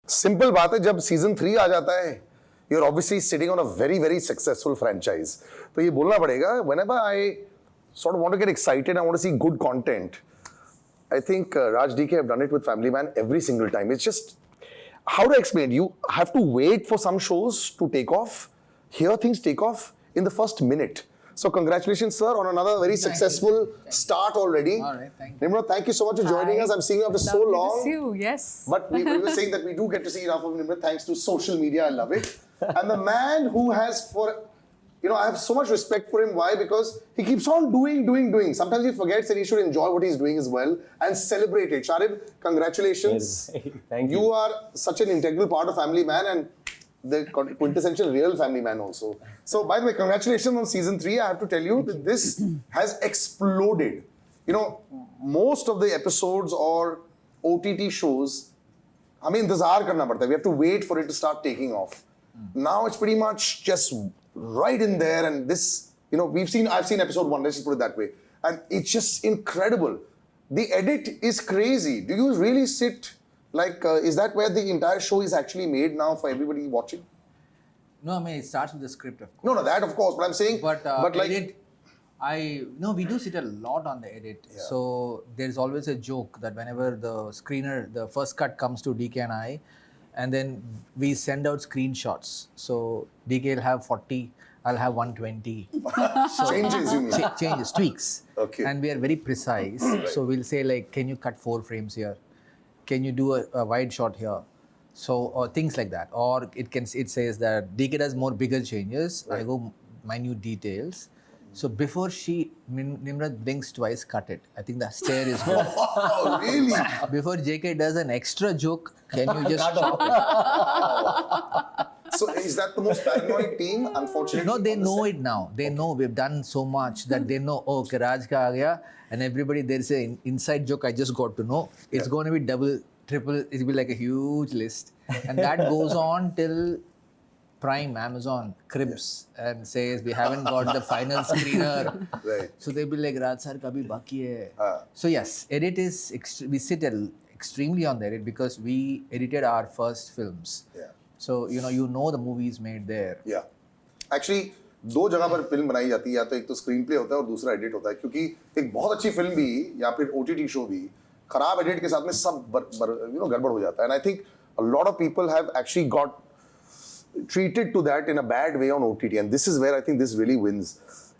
Simple बात है, जब सीजन 3 आ जाता है you're obviously sitting on a very very successful franchise. तो ये बोलना पड़ेगा, whenever I sort of want to get excited, I want to see good content. I think Raj DK have done it with Family Man every single time. It's just, how to explain? You have to wait for some shows to take off. Here things take off in the first minute. So congratulations, sir, on another very successful start already. All right, thank you. Nimrat, thank you so much for joining us. I'm seeing you after so long. Lovely to see you, yes. But we were saying that we do get to see enough of Nimrat thanks to social media. I love it. And the man who has I have so much respect for him. Why? Because he keeps on doing. Sometimes he forgets that he should enjoy what he's doing as well and celebrate it. Sharib, congratulations. Thank you. You are such an integral part of Family Man and the quintessential real Family Man also. So, by the way, congratulations on season 3. I have to tell you that this has exploded. Most of the episodes or OTT shows, हमें इंतजार करना पड़ता है. We have to wait for it to start taking off. Now it's pretty much just right in there, and this, I've seen episode 1. Let's just put it that way, and it's just incredible. The edit is crazy. Do you really sit? Is that where the entire show is actually made now for everybody watching? No, I mean, it starts with the script, of course. No, that of course, but I'm saying, But edit, we do sit a lot on the edit. Yeah. So there's always a joke that whenever the screener, the first cut comes to DK and I, and then we send out screenshots. So DK will have 40, I'll have 120. So changes, you mean? Changes, tweaks. Okay. And we are very precise. So we'll say can you cut 4 frames here? Can you do a wide shot here? So, or things like that. Or it says that DK does more bigger changes. Right. I go minute details. So before Nimrat blinks twice, cut it. I think the stare is good. Oh, really? Before JK does an extra joke, can you just chop it? So is that the most paranoid team? Unfortunately, No, they know it now. They know we've done so much that they know, okay, Raj ka aa gaya. And everybody, there's an inside joke I just got to know. It's going to be double, triple, it'll be like a huge list. And that goes on till Prime, Amazon, cribs and says, we haven't got the final screener. Right. So they'll be like, Raj sir, kabhi baki hai. So yes, edit is, we sit extremely on the edit because we edited our first films. Yeah. So, you know the movies made there. Yeah. Actually, 2 जगह पर film बनाई जाती है, या तो एक तो screen play होता है और दूसरा एडिट होता है, क्योंकि एक बहुत अच्छी फिल्म भी या फिर OTT शो भी खराब एडिट के साथ में सब गड़बड़ हो जाता है. And I think a lot of people have actually got treated to that in a bad way on OTT, and this is where I think this really wins.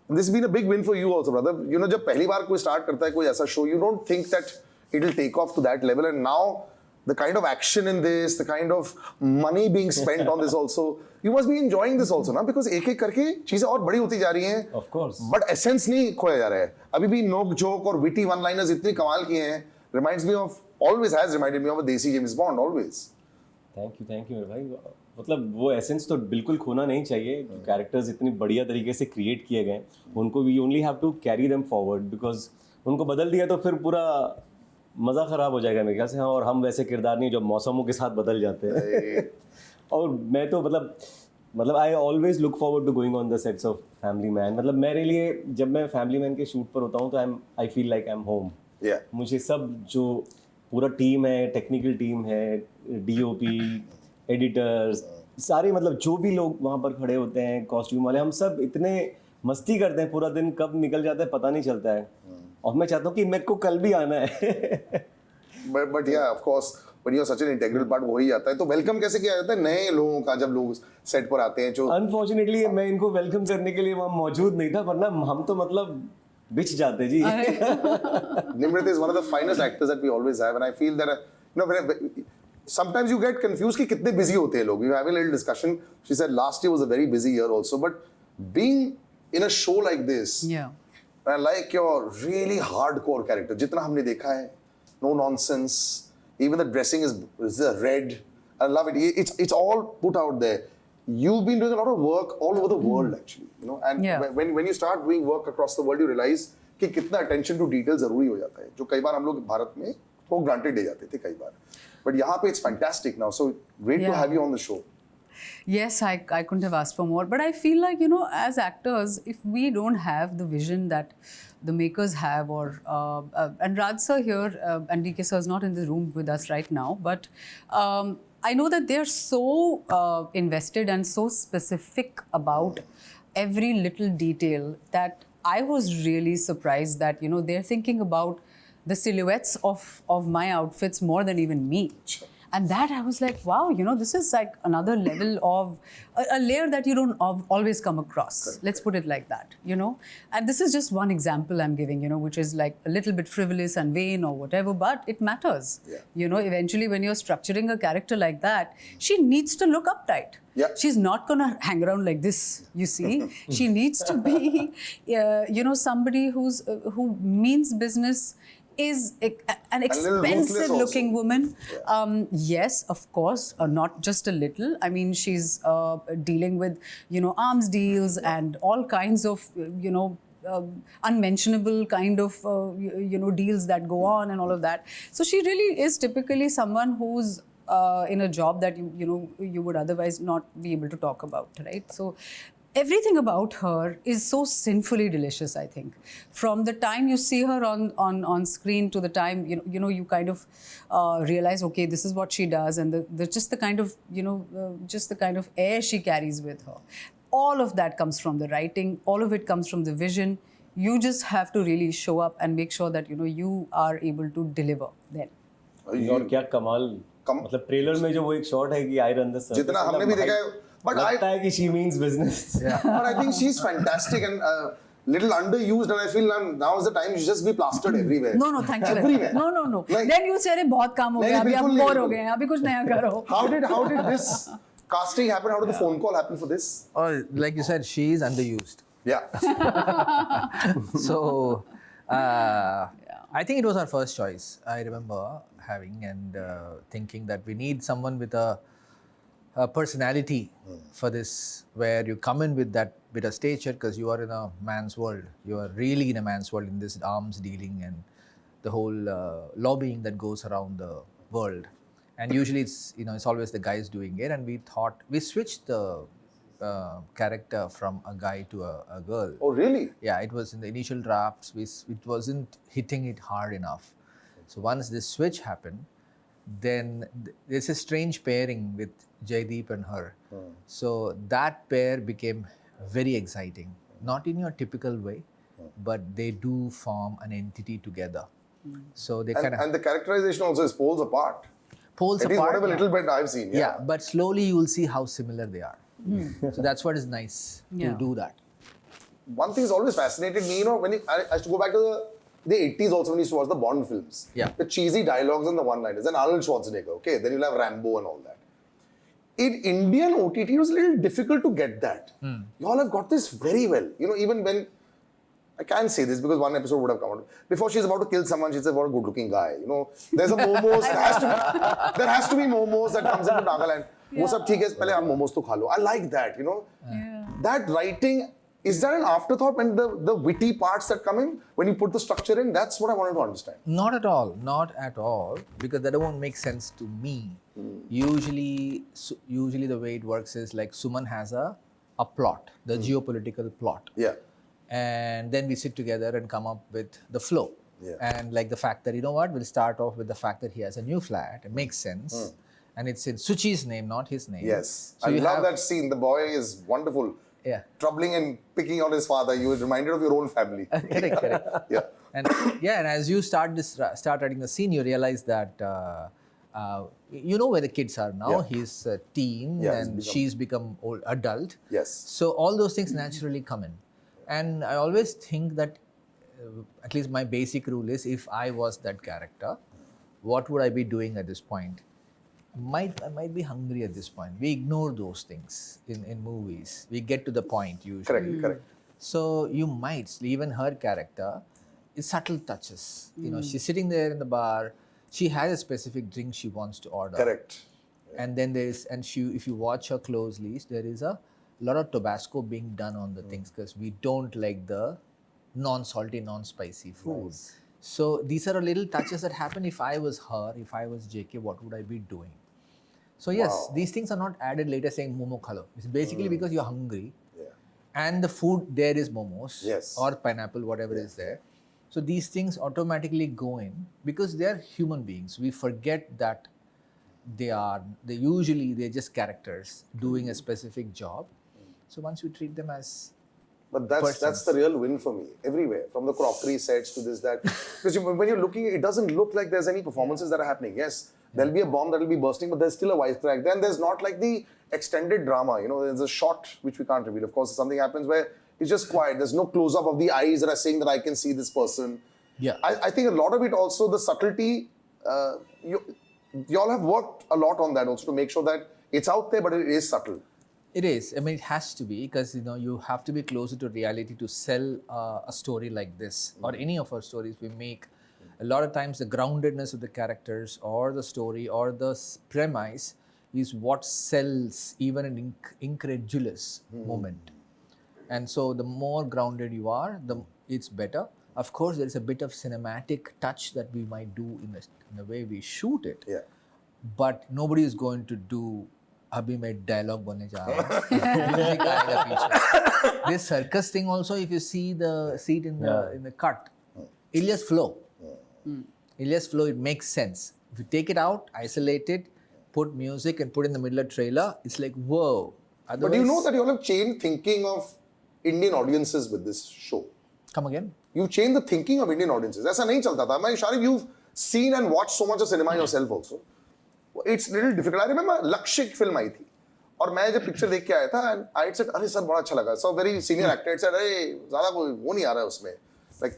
And this has been a big win for you also, brother. जब पहली बार कोई start करता है कोई ऐसा show, you don't think that it will take off to that level, and now the kind of action in this, the kind of money being spent on this also, you must be enjoying this also, ना? Because एक-एक करके चीजें और बड़ी होती जा रही हैं. Of course. But essence नहीं खोया जा रहा है. अभी भी नोक जोक और witty one-liners इतने कमाल किए हैं. Always has reminded me of a देसी James Bond, always. Thank you मेरे भाई. मतलब वो एसेंस तो बिल्कुल खोना नहीं चाहिए. कैरेक्टर्स इतनी बढ़िया तरीके से क्रिएट किए गए, उनको we only have to carry them forward, because उनको बदल दिया तो फिर पूरा मज़ा ख़राब हो जाएगा मेरे ख्याल से. हाँ, और हम वैसे किरदार नहीं जो मौसमों के साथ बदल जाते हैं. और मैं तो मतलब I always look forward to going on the sets of Family Man. मतलब मेरे लिए जब मैं फैमिली मैन के शूट पर होता हूँ तो I feel like I am home. मुझे सब जो पूरा टीम है, टेक्निकल टीम है, DOP, एडिटर्स, सारे मतलब जो भी लोग वहाँ पर खड़े होते हैं, कॉस्ट्यूम वाले, हम सब इतने मस्ती करते हैं, पूरा दिन कब निकल जाता है पता नहीं चलता है. और मैं चाहता हूँ कि मेरे को कल भी आना है. But yeah, of course, when you're such an integral part, वो ही आता है. तो वेलकम कैसे किया जाता है नए लोगों का जब लोग सेट पर आते हैं? जो अनफॉर्चुनेटली मैं इनको वेलकम करने के लिए वहाँ मौजूद नहीं था, वरना हम तो मतलब बिछ जाते जी. Nimrat is one of the finest actors that we always have, and I feel that sometimes you get confused कि कितने busy होते हैं लोग. We were having a little discussion. She said last year was a very busy year also, but being in a show like this, Yeah. I like your really hardcore character. जितना हमने देखा है, no nonsense. Even the dressing is red. I love it. It's all put out there. You've been doing a lot of work all over the world actually, and Yeah. when you start doing work across the world, you realize कि कितना attention to detail जरूरी हो जाता है, जो कई बार हम लोग भारत में वो granted ले जाते थे कई बार. But यहाँ पे it's fantastic now. So great to Yeah. have you on the show. Yes, I couldn't have asked for more. But I feel like, as actors, if we don't have the vision that the makers have, and Raj sir here, and DK sir is not in the room with us right now, but I know that they're so invested and so specific about every little detail that I was really surprised that, you know, they're thinking about the silhouettes of my outfits more than even me. And that I was like, wow, you know, this is like another level of a layer that you don't always come across. Let's put it like that, you know. And this is just one example I'm giving, you know, which is like a little bit frivolous and vain or whatever, but it matters. Yeah. You know, eventually when you're structuring a character like that, she needs to look uptight. Yeah. She's not going to hang around like this, you see. She needs to be, you know, somebody who means business, is an expensive looking woman. Yeah. Yes, of course, not just a little. I mean, she's dealing with, you know, arms deals and all kinds of, you know, unmentionable kind of, you know, deals that go on and all of that. So she really is typically someone who's in a job that you would otherwise not be able to talk about, right? So everything about her is so sinfully delicious, I think. From the time you see her on screen to the time you kind of realize, okay, this is what she does, and the just the kind of just the kind of air she carries with her. All of that comes from the writing. All of it comes from the vision. You just have to really show up and make sure that you are able to deliver then. और क्या कमाल मतलब trailer में जो वो एक shot है कि आयरन द सर्कस जितना हमने भी देखा है, but लगता है कि she means business. But I think she's fantastic and little underused, and I feel now is the time you just be plastered everywhere. No, thank you. Everywhere. No. Like, Then you say, बहुत काम हो गया, अभी आप bore हो गए हैं, अभी कुछ नया करो. How did this casting happen? How did the phone call happen for this? Oh, like you said, she is underused. Yeah. So, I think it was our first choice. I remember having and thinking that we need someone with a personality for this, where you come in with that bit of stature, because you are in a man's world. You are really in a man's world in this arms dealing and the whole lobbying that goes around the world. And usually it's always the guys doing it. And we thought we switched the character from a guy to a girl. Oh, really? Yeah, it was in the initial drafts. It wasn't hitting it hard enough. So once this switch happened, then there's a strange pairing with Jaideep and her. So that pair became very exciting. Not in your typical way, but they do form an entity together. So they And the characterization also is poles apart. Poles At least apart. whatever little bit I've seen. Yeah, but slowly you will see how similar they are. So that's what is nice to do that. One thing has always fascinated me, when I used to go back to the 80s also when you used to watch the Bond films. Yeah. The cheesy dialogues and the one-liners. And Arnold Schwarzenegger, okay? Then you'll have Rambo and all that. In Indian OTT, it was a little difficult to get that. You all have got this very well. Even when, I can't say this because one episode would have come out. Before she's about to kill someone, she's about a good-looking guy. There's a momos. There has to be momos that comes into Nagaland. वो सब ठीक है, पहले आप मोमोज तो खा लो. I like that, That writing, is that an afterthought when the witty parts that come in, when you put the structure in? That's what I wanted to understand. Not at all, because that won't make sense to me. Usually the way it works is like Suman has a plot, the geopolitical plot. Yeah. And then we sit together and come up with the flow. Yeah. And like the fact that, we'll start off with the fact that he has a new flat. It makes sense. And it's in Suchi's name, not his name. Yes. So I love that scene. The boy is wonderful. Yeah. Troubling and picking on his father. You were reminded of your own family. Correct. Yeah. And as you start writing the scene, you realize that you know where the kids are now. Yeah. He's a teen Yeah, she's become old adult. Yes. So all those things naturally come in. And I always think that at least my basic rule is, if I was that character, what would I be doing at this point? I might be hungry at this point. We ignore those things in movies. We get to the point usually. Correct. So you might, even her character, is subtle touches. She's sitting there in the bar. She has a specific drink she wants to order. Correct. And then if you watch her closely, there is a lot of Tabasco being done on the things, because we don't like the non-salty, non-spicy food. Nice. So these are little touches that happen. If I was her, if I was JK, what would I be doing? So yes, these things are not added later saying momo khalo. It's basically because you're hungry. Yeah. And the food there is momos. Yes. Or pineapple, whatever is there. So these things automatically go in because they are human beings. We forget that they're just characters doing a specific job. So once we treat them as But that's the real win for me everywhere, from the crockery sets to this, that. Because when you're looking, it doesn't look like there's any performances that are happening. Yes, there'll be a bomb that will be bursting, but there's still a wisecrack. Then there's not like the extended drama. You know, there's a shot which we can't reveal. Of course, something happens where it's just quiet. There's no close up of the eyes that are saying that I can see this person. Yeah. I think a lot of it also, the subtlety. You all have worked a lot on that also to make sure that it's out there, but it is subtle. It is. I mean, it has to be, because you have to be closer to reality to sell a story like this, or any of our stories we make. A lot of times, the groundedness of the characters, or the story, or the premise is what sells even an incredulous moment. And so, the more grounded you are, it's better. Of course, there is a bit of cinematic touch that we might do in the way we shoot it. Yeah. But nobody is going to do. अभी मैं dialogue बनने जा रहा हूँ. Music आएगा पीछे. This circus thing also, if you see it in the cut, it'll just flow. It'll just flow. It makes sense. If you take it out, isolate it, put music and put in the middle of trailer, it's like whoa. But do you know that you all have changed thinking of Indian audiences with this show? Come again? You changed the thinking of Indian audiences. ऐसा नहीं चलता था. Sharib, you've seen and watched so much of cinema yourself also. It's little difficult. I remember लक्ष्य की film आई थी और मैं जब पिक्चर देख के आया था and I said अरे सर बड़ा अच्छा लगा. So very senior actor said अरे ज़्यादा कोई वो नहीं आ रहा है उसमें. Like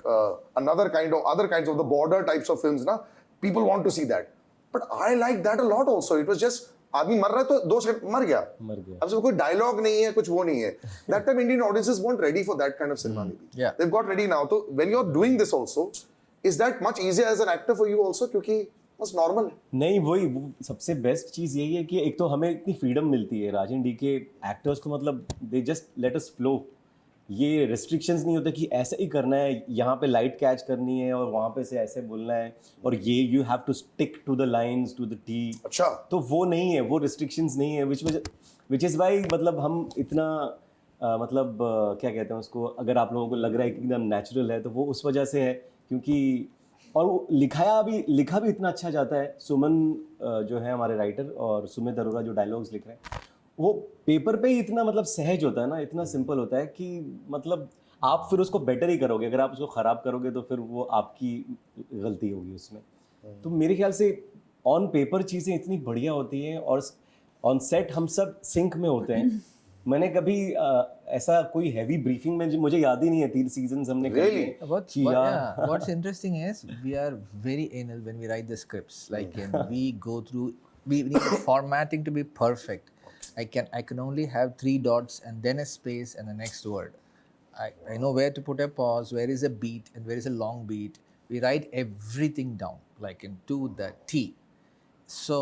other kinds of the border types of films ना, people want to see that. But I like that a lot also. It was just आदमी मर रहा है तो 2 सेकंड मर गया. अब सब कोई डायलॉग नहीं है, कुछ वो नहीं है. That time Indian audiences weren't ready for that kind of cinema maybe. Yeah. They've got ready now. So when you're doing this also, is that much easier as an actor for you also? क्योंकि बस normal है. नहीं, वो सबसे best चीज़ यही है कि एक तो हमें इतनी फ्रीडम मिलती है राजन डी के एक्टर्स को, मतलब they just let us flow. ये रिस्ट्रिक्शंस नहीं होते कि ऐसे ही करना है, यहाँ पे लाइट कैच करनी है और वहाँ पे से ऐसे बोलना है, और ये you have to stick to the lines to the T. अच्छा. तो वो नहीं है, वो रिस्ट्रिक्शंस नहीं है, विच इज़ वाई मतलब हम इतना क्या कहते हैं उसको, अगर आप लोगों को लग रहा है कि एकदम नेचुरल है तो वो उस वजह से है. क्योंकि और वो लिखा भी इतना अच्छा जाता है. सुमन जो है हमारे राइटर, और सुमित अरोरा जो डायलॉग्स लिख रहे हैं, वो पेपर पे ही इतना मतलब सहज होता है ना, इतना सिंपल होता है कि मतलब आप फिर उसको बेटर ही करोगे. अगर आप उसको ख़राब करोगे तो फिर वो आपकी गलती होगी उसमें. तो मेरे ख्याल से ऑन पेपर चीज़ें इतनी बढ़िया होती हैं, और ऑन सेट हम सब सिंक में होते हैं. मैंने कभी ऐसा कोई हैवी ब्रीफिंग में, मुझे याद ही नहीं है 3 सीजन्स हमने What's interesting is we are very anal when we write the scripts. Like we go through, we need the formatting to be perfect. I can only have 3 dots and then a space and the next word. I know where to put a pause, where is a beat and where is a long beat. We write everything down, like into the T. So,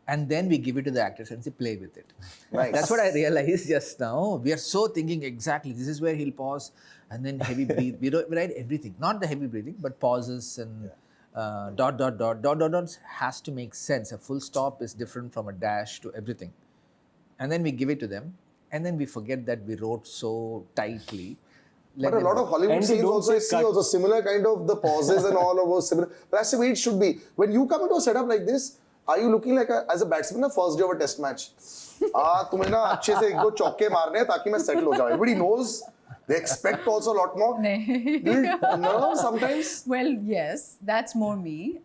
and then we give it to the actors and say, play with it. Nice. That's what I realized just now. We are so thinking exactly, this is where he'll pause and then heavy breathe. We write everything, not the heavy breathing, but pauses and dots has to make sense. A full stop is different from a dash to everything. And then we give it to them, and then we forget that we wrote so tightly. But a lot of Hollywood scenes also see also similar kind of the pauses and all of those similar. But that's the way it should be. When you come into a setup like this, are you looking like as a batsman first day of a test match? तुम्हें ना अच्छे से 1-2 चौके मारने हैं ताकि मैं settle हो जाऊँ. Everybody knows. They expect also a lot more. No, sometimes. Well, yes, that's more me.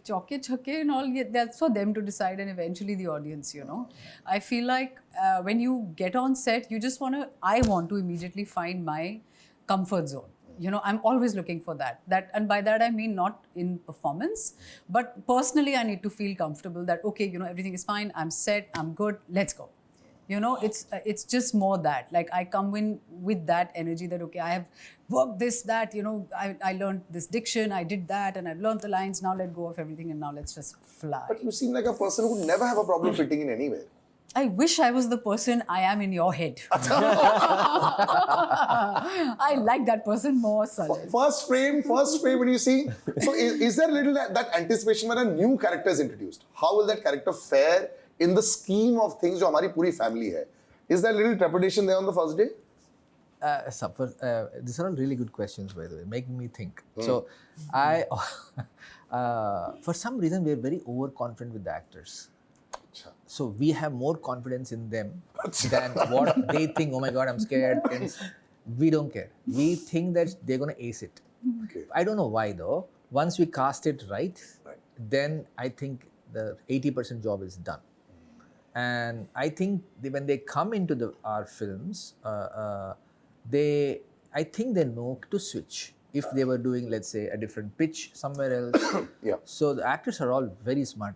Chokke chakke and all, that's for them to decide, and eventually the audience, you know. I feel like when you get on set, I want to immediately find my comfort zone. You know, I'm always looking for that. And by that I mean not in performance, but personally I need to feel comfortable that, okay, you know, everything is fine, I'm set, I'm good, let's go. You know, it's just more that. Like I come in with that energy that, okay, I have worked this, that, you know, I learned this diction, I did that, and I've learned the lines, now let go of everything and now let's just fly. But you seem like a person who would never have a problem fitting in anywhere. I wish I was the person I am in your head. I like that person more, Salil. First frame when you see. So is there a little that anticipation when a new character is introduced? How will that character fare in the scheme of things जो हमारी पूरी family है? Is there a little trepidation there on the first day? These are all really good questions, by the way, making me think. So for some reason we're very overconfident with the actors. So we have more confidence in them than what they think. Oh my God, I'm scared. We don't care. We think that they're gonna ace it. Okay. I don't know why though. Once we cast it right, then I think the 80% job is done. And I think when they come into our films, I think they know to switch. If they were doing, let's say, a different pitch somewhere else. Yeah. So the actors are all very smart.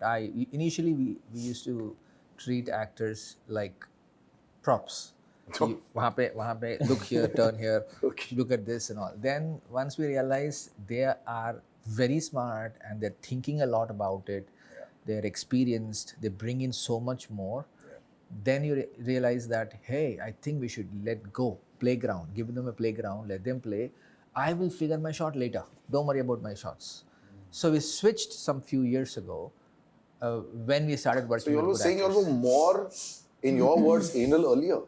Initially we used to treat actors like props. वहाँ पे look here, turn here, look at this and all. Then once we realized they are very smart and they're thinking a lot about it, they're experienced, they bring in so much more, then you realize that, hey, I think we should let go, playground, give them a playground, let them play. I will figure my shot later. Don't worry about my shots. So we switched some few years ago when we started working. So you're with saying actors. you're more, in your words, anal earlier.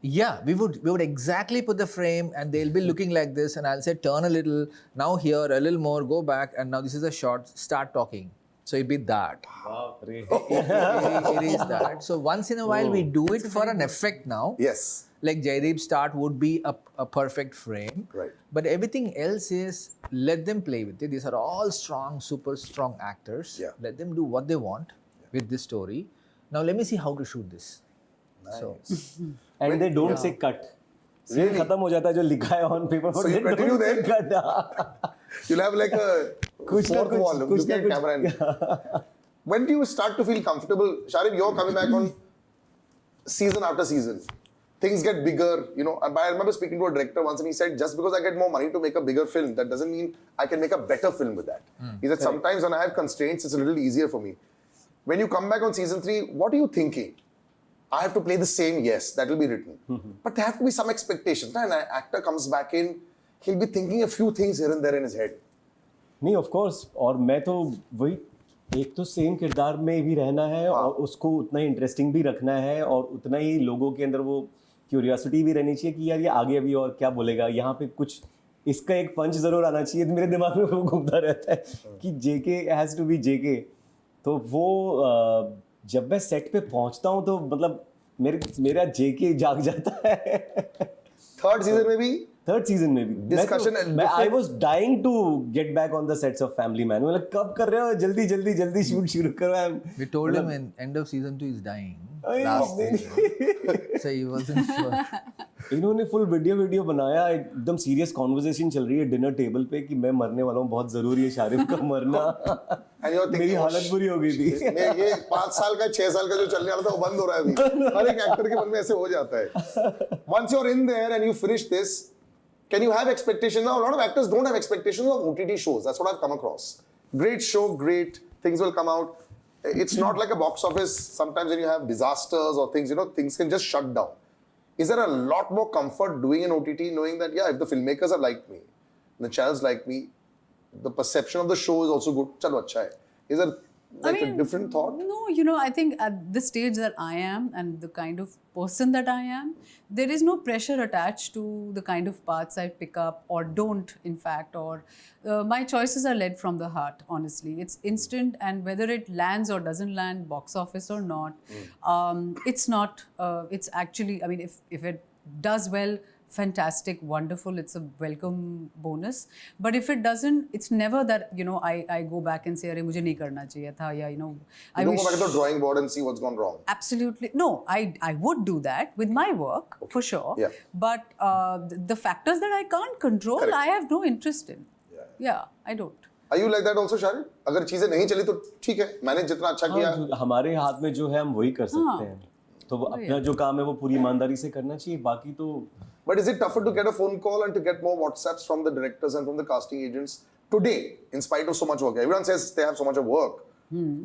Yeah, we would exactly put the frame and they'll be looking like this and I'll say turn a little, now here, a little more, go back and now this is a shot, start talking. So it'd be that. Wow, great. It is that. So once in a while we do it for an effect now. Yes. Like Jaideep's start would be a perfect frame. Right. But everything else is let them play with it. These are all strong, super strong actors. Yeah. Let them do what they want with this story. Now let me see how to shoot this. Nice. So And they don't say cut. Scene खत्म हो जाता है जो लिखा है on paper. So you continue then? Cut. You'll have like a कुछ ना fourth कुछ- wall, कुछ looking ना at कुछ- camera. And when do you start to feel comfortable? Sharib, you're coming back on season after season. Things get bigger, you know. And I remember speaking to a director once and he said, just because I get more money to make a bigger film, that doesn't mean I can make a better film with that. He said, sometimes when I have constraints, it's a little easier for me. When you come back on season 3, what are you thinking? I have to play the same, yes, that will be written. But there have to be some expectations. And an actor comes back in, he'll be thinking a few things here and there in his head. नहीं of course और मैं तो वही एक तो same किरदार में भी रहना है और उसको उतना ही इंटरेस्टिंग भी रखना है और उतना ही लोगों के अंदर वो क्यूरियोसिटी भी रहनी चाहिए कि यार ये आगे अभी और क्या बोलेगा यहाँ पे कुछ इसका एक पंच जरूर आना चाहिए मेरे दिमाग में वो घूमता रहता है कि जेके हैज़ टू बी जेके तो वो जब मैं सेट पे पहुंचता हूँ तो मतलब मेरा जेके जाग जाता है Third season में भी थर्ड सीजन में भी Discussion and मैं I different- was dying to get back on the sets of Family Man मतलब कब कर रहे हो जल्दी शूट शुरू करो we told him in end of season 2 is dying. Ay, Last नहीं। season. So he wasn't sure. इन्होंने फुल वीडियो बनाया एकदम सीरियस कॉन्वर्सेशन चल रही है डिनर टेबल पे कि मैं मरने वाला हूँ बहुत जरूरी है शारिफ का मरना And you're thinking, मेरी oh, हालत बुरी हो गई थी ये 5 साल का 6 साल का जो चलने वाला था वो बंद हो रहा है अभी हर एक एक्टर के मन में ऐसे हो जाता है once you're in there and you finish this can you have expectations now a lot of actors don't have expectations of OTT shows that's what I've come across great show great things will come out it's not like a box office sometimes when you have disasters or things you know things can just shut down is there a lot more comfort doing an OTT knowing that yeah if the filmmakers are like me the channels like me the perception of the show is also good chalo acha hai is there like a different thought No, you know, I think at the stage that I am and the kind of person that I am, there is no pressure attached to the kind of paths I pick up or don't, in fact, or my choices are led from the heart, honestly. It's instant, and whether it lands or doesn't land, box office or not, it's not, it's actually, I mean, if it does well, fantastic, wonderful, it's a welcome bonus. But if it doesn't, it's never that, you know, I go back and say, "Arey, mujhe nahi karna chahiye tha," yeah, you know, I you don't wish. go back to the drawing board and see what's gone wrong. Absolutely. No, I would do that with my work, for sure. Yeah. But the factors that I can't control, Correct. I have no interest in. Yeah, I don't. Are you like that also, Sharif? अगर चीजें नहीं चली तो ठीक है मैंने जितना अच्छा किया हाँ, हमारे हाथ में जो है हम वही कर सकते हैं तो वो अपना जो काम है वो पूरी ईमानदारी से करना चाहिए बाकी तो But is it tougher to get a phone call and to get more WhatsApps from the directors and from the casting agents today, in spite of so much work? Everyone says they have so much of work.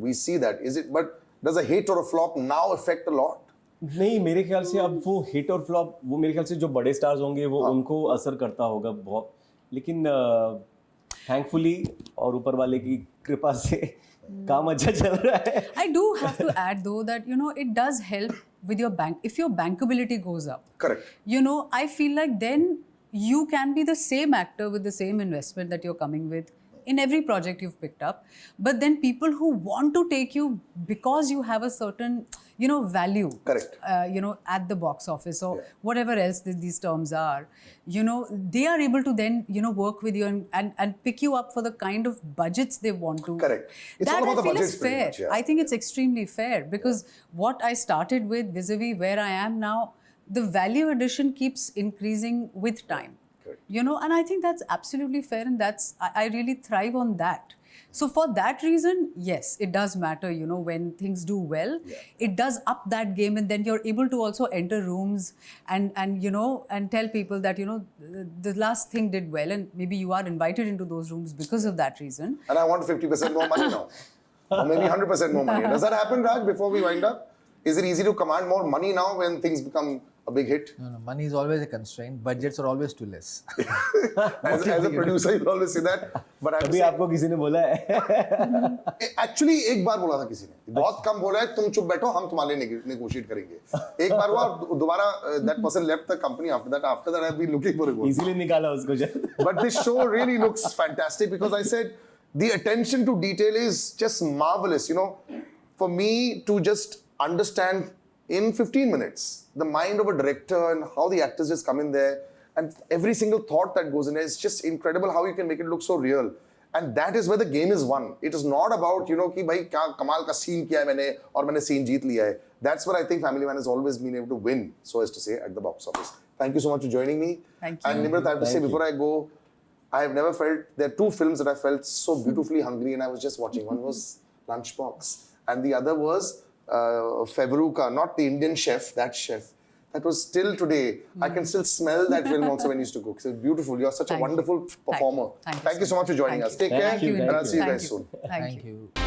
We see that. Is it? But does a hit or a flop now affect a lot? नहीं मेरे ख्याल से अब वो hit और flop वो मेरे ख्याल से जो बड़े स्टार्स होंगे वो उनको असर करता होगा बहुत लेकिन थैंकफुली और ऊपर वाले की कृपा से काम अच्छा चल रहा है I do have to add though that, you know, it does help with your bank. If your bankability goes up, Correct. you know, I feel like then you can be the same actor with the same investment that you're coming with in every project you've picked up. But then people who want to take you because you have a certain, value. Correct. At the box office or whatever else these terms are, they are able to then, work with you and pick you up for the kind of budgets they want to. Correct. It's that all about I the feel budgets is pretty fair. much, yeah. I think it's extremely fair because what I started with vis-a-vis where I am now, the value addition keeps increasing with time. Correct. And I think that's absolutely fair, and I really thrive on that. So for that reason, yes, it does matter, when things do well, it does up that game, and then you're able to also enter rooms and tell people that, the last thing did well, and maybe you are invited into those rooms because of that reason. And I want 50% more money now. Or maybe 100% more money. Does that happen, Raj, before we wind up? Is it easy to command more money now when things become a big hit? No, money is always a constraint. Budgets are always too less. As a producer, you always say that. But I have to अभी say, आपको किसी ने बोला है actually एक बार बोला था किसी ने, बहुत कम बोला है, तुम चुप बैठो, हम तुम्हारे लिए negotiate करेंगे. एक बार हुआ, दोबारा that person left the company after that. After that, I've been looking for a role. इसीलिए निकाला उसको शायद. But this show really looks fantastic because I said the attention to detail is just marvelous. For me to just understand in 15 minutes the mind of a director and how the actors just come in there and every single thought that goes in there, it's just incredible how you can make it look so real. And that is where the game is won. It is not about, कि भाई क्या कमाल का scene किया है मैंने और मैंने scene जीत लिया है. That's what I think Family Man has always been able to win, so as to say, at the box office. Thank you so much for joining me. Thank you. And Nimrat, I have to say, before I go, I have never felt, there are two films that I felt so beautifully hungry and I was just watching. One was Lunchbox and the other was Februka, not the Indian chef, that chef. That was still today. I can still smell that film also when you used to cook. So beautiful. You're such a wonderful performer. Thank you Thank you so much for joining us. Take care Thank you. and I'll see you Thank guys soon. Thank you. Thank you.